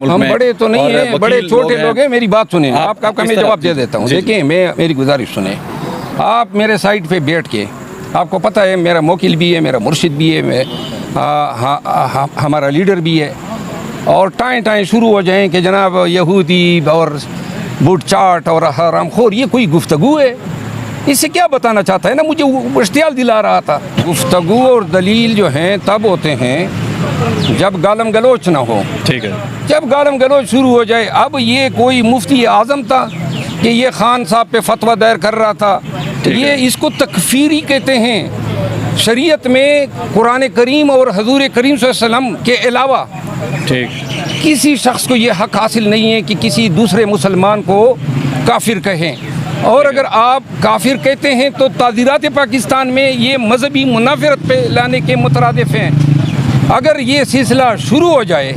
हम बड़े तो नहीं हैं, बड़े छोटे लोग हैं। मेरी बात सुने, आपका मैं जवाब दे देता हूँ। देखिए, मेरी गुजारिश सुने, आप मेरे साइड पे बैठ के, आपको पता है मेरा मोकिल भी है, मेरा मुर्शिद भी है, हमारा लीडर भी है, और टाएं शुरू हो जाएं कि जनाब यहूदी और बूट चाट और हरामखोर, ये कोई गुफ्तगू है? इससे क्या बताना चाहता है ना, मुझे इश्तियाल दिला रहा था। गुफ्तगू और दलील जो हैं तब होते हैं जब गालम गलोच ना हो। ठीक है, जब गालम गलोच शुरू हो जाए। अब ये कोई मुफ्ती आज़म था कि ये खान साहब पे फतवा दायर कर रहा था, ये इसको तकफीरी कहते हैं। शरीयत में कुरान करीम और हजूर करीम सल्लल्लाहु अलैहि वसल्लम के अलावा ठीक, किसी शख्स को ये हक हासिल नहीं है कि किसी दूसरे मुसलमान को काफिर कहें। और अगर आप काफिर कहते हैं तो ताज़ीरात पाकिस्तान में ये मजहबी मुनाफरत पे लाने के मुतरादिफ हैं। अगर ये सिलसिला शुरू हो जाए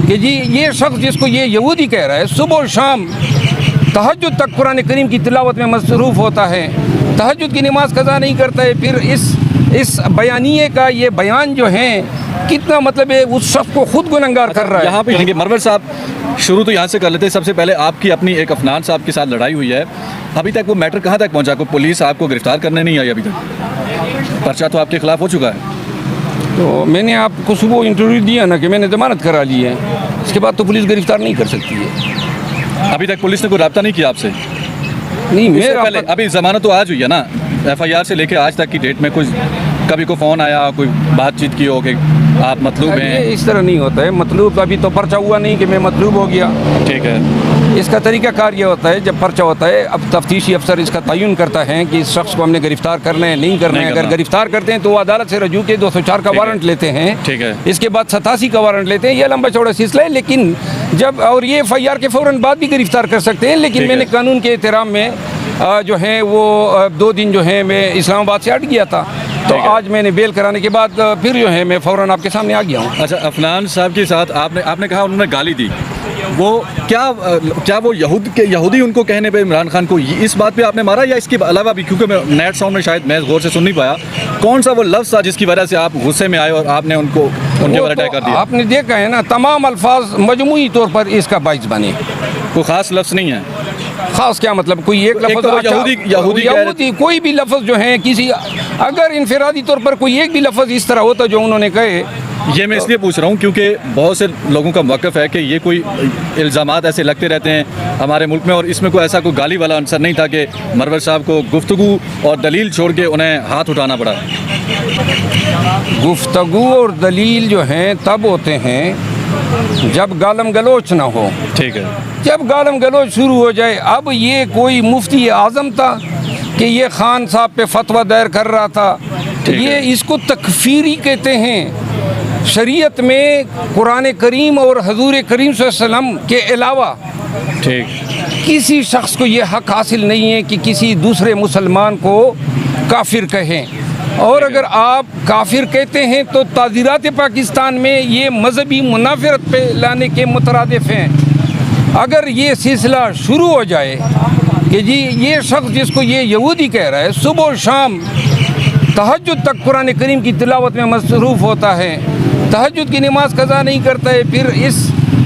कि जी ये शख्स जिसको ये यहूदी कह रहा है सुबह शाम तहज्जुद तक कुरान करीम की तिलावत में मसरूफ़ होता है, तहज्जुद की नमाज कज़ा नहीं करता है, फिर इस बयानिए का ये बयान जो है कितना मतलब है उस शख्स को खुद गुनहगार कर रहा है। यहाँ पे मरवर साहब शुरू तो यहाँ से कर लेते हैं। सबसे पहले आपकी अपनी एक अफनान साहब के साथ लड़ाई हुई है, अभी तक वो मैटर कहाँ तक पहुँचा? को पुलिस आपको गिरफ्तार करने नहीं आई अभी तक? पर्चा तो आपके खिलाफ हो चुका है। तो मैंने आपको सुबह इंटरव्यू दिया ना कि मैंने ज़मानत करा ली है, इसके बाद तो पुलिस गिरफ्तार नहीं कर सकती है। अभी तक पुलिस ने कोई रब्ता नहीं किया आपसे? नहीं, मेरा पहले अभी ज़मानत तो आज हुई है ना, FIR से लेके आज तक की डेट में कुछ कभी को फ़ोन आया, कोई बातचीत की हो कि आप मतलूब हैं? इस तरह नहीं होता है। मतलूब अभी तो पर्चा हुआ नहीं कि मैं मतलूब हो गया। ठीक है, इसका तरीका कार ये होता है, जब पर्चा होता है अब तफ्तीशी अफसर इसका तयन करता है कि इस शख्स को हमने गिरफ्तार करना है नहीं करना है। अगर गिरफ्तार करते हैं तो वो अदालत से रजू के 204 का वारंट लेते हैं। ठीक है, इसके बाद 87 का वारंट लेते हैं। ये लंबा चौड़ा सिलसिला है, लेकिन जब और ये FIR के फ़ौरन बाद भी गिरफ्तार कर सकते हैं। लेकिन मैंने कानून के एहतराम में जो है वो 2 दिन जो है मैं इस्लामाबाद से हट गया था, तो आज मैंने बेल कराने के बाद फिर जो है मैं फ़ौरन आपके सामने आ गया हूँ। अच्छा, अफनान साहब के साथ आपने कहा उन्होंने गाली दी, वो क्या वो यहूदी उनको कहने पे इमरान खान को इस बात पे आपने मारा, या इसके अलावा भी? क्योंकि मैं नेट साउंड में शायद मैं गौर से सुन नहीं पाया, कौन सा वो लफ्ज़ था जिसकी वजह से आप गुस्से में आए और आपने उनके ऊपर अटैक कर दिया? आपने देखा है ना, तमाम अल्फाज मजमूई तौर पर इसका बाइस बने। कोई ख़ास लफ्ज़ नहीं है? खास क्या मतलब? कोई एक लफ्ज़ तो यहूदी कोई भी लफ्ज़ जो है किसी, अगर इनफरादी तौर पर कोई एक भी लफ्ज़ इस तरह होता जो उन्होंने कहे। ये मैं इसलिए पूछ रहा हूँ क्योंकि बहुत से लोगों का मौक़िफ़ है कि ये कोई इल्ज़ामात ऐसे लगते रहते हैं हमारे मुल्क में, और इसमें कोई ऐसा कोई गाली वाला आंसर नहीं था कि मरवर साहब को गुफ्तगू और दलील छोड़ के उन्हें हाथ उठाना पड़ा। गुफ्तगू और दलील जो हैं तब होते हैं जब गालम गलोच ना हो। ठीक है, जब गालम गलोच शुरू हो जाए। अब ये कोई मुफ्ती आज़म था कि ये खान साहब पे फतवा दायर कर रहा था, ये इसको तकफीरी कहते हैं। शरीयत में कुरान करीम और हजूर करीम सल्लल्लाहु अलैहि वसल्लम के अलावा ठीक, किसी शख्स को ये हक हासिल नहीं है कि किसी दूसरे मुसलमान को काफिर कहें। और अगर आप काफिर कहते हैं तो ताज़ीरात पाकिस्तान में ये मजहबी मुनाफरत पे लाने के मुतरादिफ हैं। अगर ये सिलसिला शुरू हो जाए कि जी ये शख्स जिसको ये यहूदी कह रहा है सुबह शाम तहज्जुद तक कुरान करीम की तिलावत में मसरूफ़ होता है, तहज्जुद की नमाज कज़ा नहीं करता है, फिर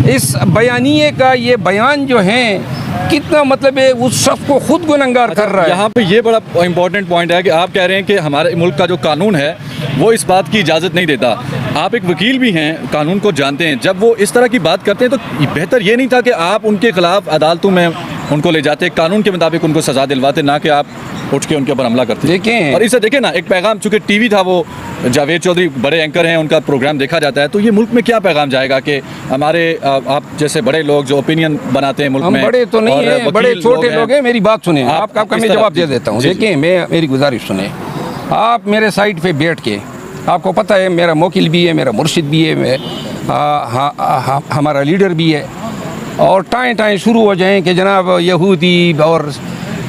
इस बयानिए का ये बयान जो है कितना मतलब है उस शख्स को खुद गुनहगार कर रहा है। यहाँ पे ये बड़ा इंपॉर्टेंट पॉइंट है कि आप कह रहे हैं कि हमारे मुल्क का जो कानून है वो इस बात की इजाज़त नहीं देता। आप एक वकील भी हैं, कानून को जानते हैं, जब वो इस तरह की बात करते हैं तो बेहतर ये नहीं था कि आप उनके खिलाफ अदालतों में उनको ले जाते, कानून के मुताबिक उनको सज़ा दिलवाते, ना कि आप उठ के उनके ऊपर हमला करते? देखें, और इसे देखें ना, एक पैगाम, चूँकि TV था, वो जावेद चौधरी बड़े एंकर हैं, उनका प्रोग्राम देखा जाता है, तो ये मुल्क में क्या पैगाम जाएगा कि हमारे आप जैसे बड़े लोग जो ओपिनियन बनाते हैं मुल्क में, बड़े तो नहीं हैं, बड़े छोटे लोग हैं। मेरी बात सुने, आपका मैं जवाब दे देता हूँ। देखिए, मेरी गुजारिश सुने, आप मेरे साइड पे बैठ के, आपको पता है मेरा मोकिल भी है, मेरा मुर्शिद भी है, हमारा लीडर भी है, और टाएं शुरू हो जाएं कि जनाब यहूदी और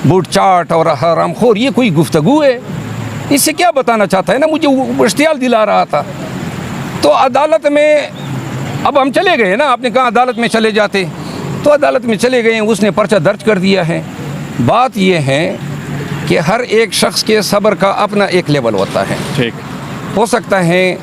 बूट चाट और हरामखोर, ये कोई गुफ्तगू है? इससे क्या बताना चाहता है ना, मुझे इश्तियाल दिला रहा था। तो अदालत में अब हम चले गए ना, आपने कहा अदालत में चले जाते, तो अदालत में चले गए, उसने पर्चा दर्ज कर दिया है। बात यह है कि हर एक शख्स के सब्र का अपना एक लेवल होता है। ठीक, हो सकता है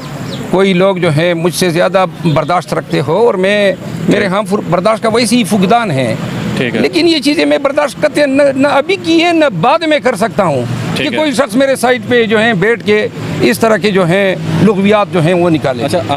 کوئی لوگ جو ہیں مجھ سے زیادہ برداشت رکھتے ہو اور میرے ہاں برداشت کا ویسے ہی فقدان ہے، ٹھیک ہے، لیکن یہ چیزیں میں برداشت کرتے ہیں نہ ابھی کی ہے نہ بعد میں کر سکتا ہوں کہ کوئی شخص میرے سائٹ پہ جو ہیں بیٹھ کے اس طرح کے جو ہیں لغویات جو ہیں وہ نکالے. اچھا